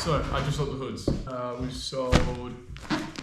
So I just sold the hoods. We sold 1,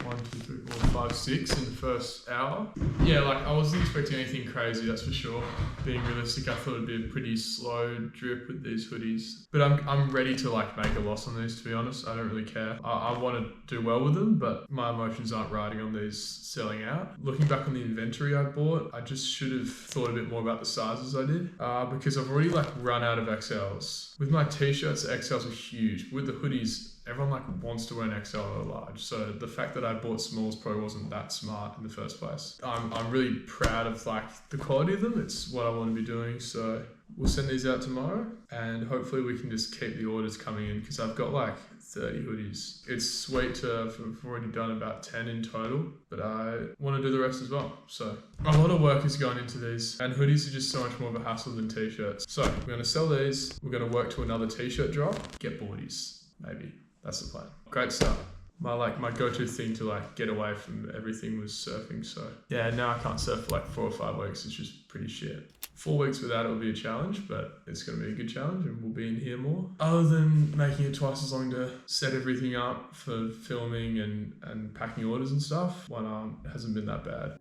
2, 3, 4, 5, 6 in the first hour. Yeah, like I wasn't expecting anything crazy, that's for sure. Being realistic, I thought it'd be a pretty slow drip with these hoodies. But I'm ready to like make a loss on these, to be honest. I don't really care. I want to do well with them, but my emotions aren't riding on these selling out. Looking back on the inventory I bought, I just should have thought a bit more about the sizes I did, because I've already like run out of XLs. With my t-shirts, the XLs are huge. With the hoodies, everyone like wants to wear an XL or a large. So the fact that I bought smalls probably wasn't that smart in the first place. I'm really proud of like the quality of them. It's what I want to be doing. So we'll send these out tomorrow and hopefully we can just keep the orders coming in because I've got like 30 hoodies. It's sweet to have already done about 10 in total, but I want to do the rest as well. So a lot of work is going into these, and hoodies are just so much more of a hassle than t-shirts. So we're going to sell these. We're going to work to another t-shirt drop, get boardies, maybe. That's the plan. Great start. My go-to thing to like get away from everything was surfing. So yeah, now I can't surf for like 4 or 5 weeks. It's just pretty shit. 4 weeks without it will be a challenge, but it's going to be a good challenge and we'll be in here more. Other than making it twice as long to set everything up for filming and packing orders and stuff, one arm hasn't been that bad.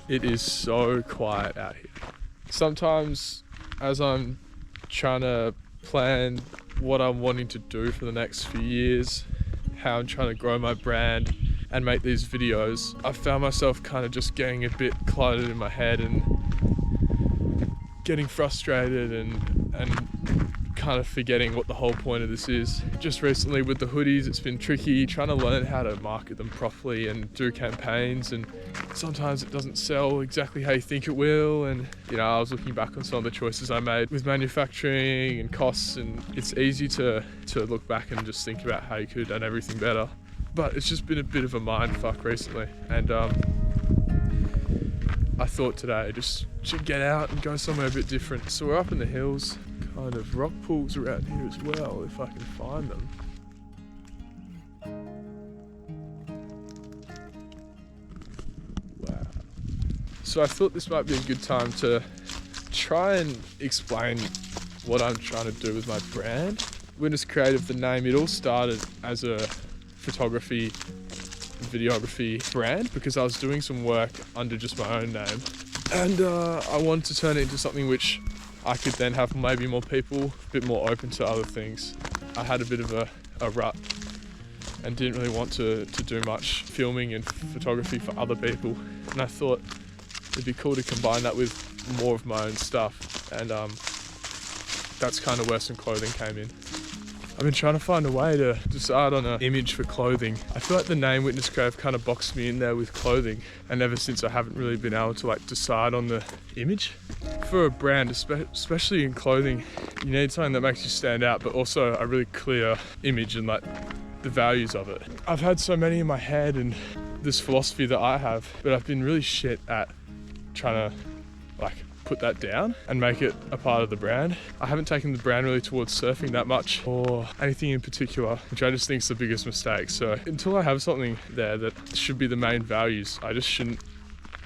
It is so quiet out here. Sometimes as I'm trying to plan what I'm wanting to do for the next few years, how I'm trying to grow my brand and make these videos, I found myself kind of just getting a bit cluttered in my head and getting frustrated and kind of forgetting what the whole point of this is. Just recently with the hoodies, it's been tricky trying to learn how to market them properly and do campaigns, and sometimes it doesn't sell exactly how you think it will. And you know, I was looking back on some of the choices I made with manufacturing and costs, and it's easy to look back and just think about how you could have done everything better. But it's just been a bit of a mind fuck recently, and I thought today I just should get out and go somewhere a bit different. So we're up in the hills, kind of rock pools around here as well, if I can find them. Wow. So I thought this might be a good time to try and explain what I'm trying to do with my brand. Witness Creative, the name, it all started as a photography, videography brand because I was doing some work under just my own name, and I wanted to turn it into something which I could then have maybe more people, a bit more open to other things. I had a bit of a rut and didn't really want to do much filming and photography for other people, and I thought it'd be cool to combine that with more of my own stuff, and that's kind of where some clothing came in. I've been trying to find a way to decide on an image for clothing. I feel like the name Witness Creative kind of boxed me in there with clothing, and ever since I haven't really been able to like decide on the image. For a brand, especially in clothing, you need something that makes you stand out, but also a really clear image and like the values of it. I've had so many in my head and this philosophy that I have, but I've been really shit at trying to like put that down and make it a part of the brand. I haven't taken the brand really towards surfing that much or anything in particular, which I just think is the biggest mistake. So until I have something there that should be the main values, I just shouldn't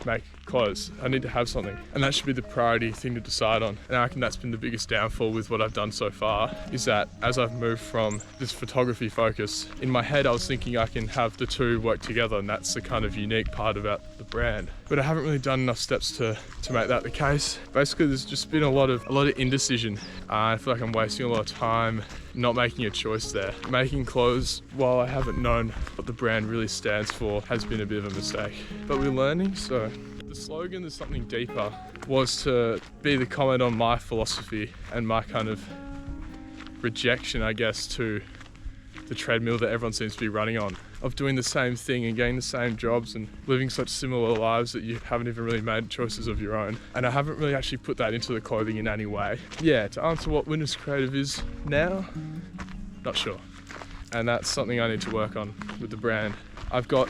make clothes. I need to have something, and that should be the priority thing to decide on. And I reckon that's been the biggest downfall with what I've done so far, is that as I've moved from this photography focus, in my head I was thinking I can have the two work together, and that's the kind of unique part about the brand. But I haven't really done enough steps to make that the case. Basically, there's just been a lot of indecision. I feel like I'm wasting a lot of time not making a choice there. Making clothes while I haven't known what the brand really stands for has been a bit of a mistake. But we're learning, so the slogan, "There's something deeper," was to be the comment on my philosophy and my kind of rejection, I guess, to the treadmill that everyone seems to be running on, of doing the same thing and getting the same jobs and living such similar lives that you haven't even really made choices of your own. And I haven't really actually put that into the clothing in any way. Yeah, to answer what Witness Creative is now, not sure. And that's something I need to work on with the brand. I've got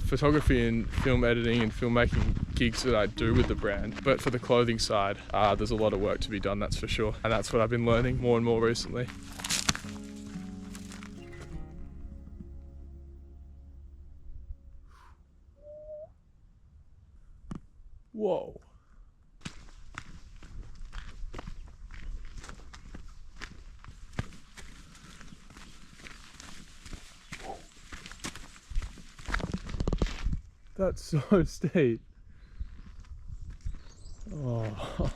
photography and film editing and filmmaking gigs that I do with the brand, but for the clothing side, there's a lot of work to be done, that's for sure. And that's what I've been learning more and more recently. Whoa. That's so steep. Oh.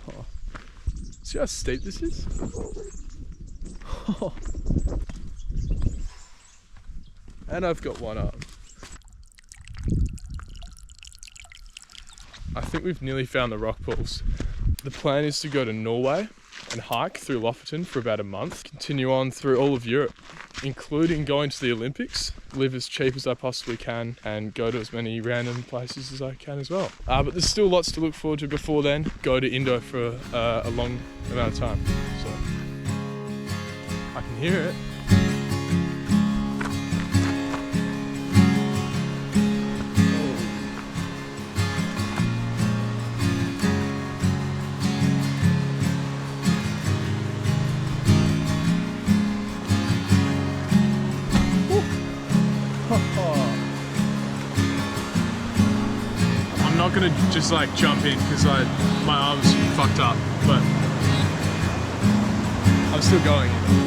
See how steep this is? And I've got one arm. I think we've nearly found the rock pools. The plan is to go to Norway and hike through Lofoten for about a month, continue on through all of Europe, including going to the Olympics, live as cheap as I possibly can, and go to as many random places as I can as well. But there's still lots to look forward to before then. Go to Indo for a long amount of time. So I can hear it. I'm not gonna just like jump in because my arm's fucked up, but I'm still going in.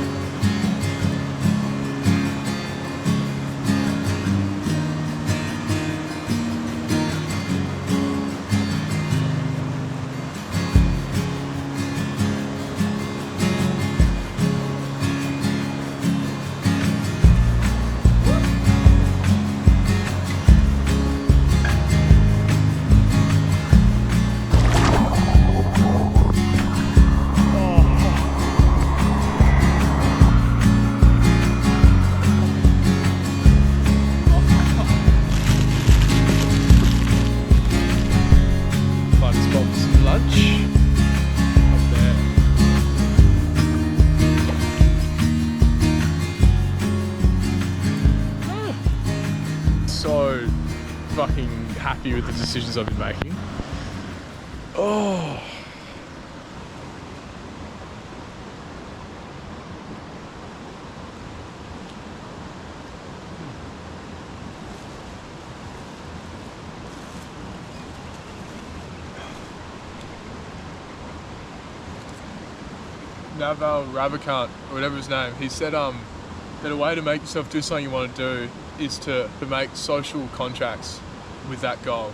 So fucking happy with the decisions I've been making. Oh. Naval Ravikant, or whatever his name, he said that a way to make yourself do something you want to do is to make social contracts with that goal.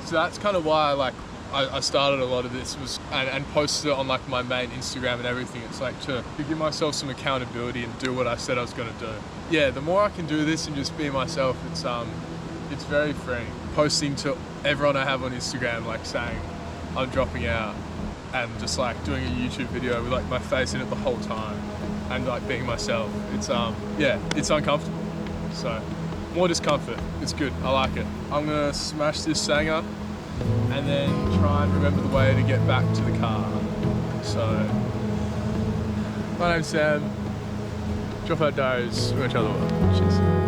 So that's kind of why I started a lot of this and posted it on like my main Instagram and everything. It's like to give myself some accountability and do what I said I was going to do. Yeah, the more I can do this and just be myself, it's very freeing. Posting to everyone I have on Instagram, like saying I'm dropping out, and just like doing a YouTube video with like my face in it the whole time and like being myself. It's yeah, it's uncomfortable. So more discomfort. It's good. I like it. I'm gonna smash this Sanger and then try and remember the way to get back to the car. So my name's Sam. Dropout Diaries. We're going to the world. Cheers.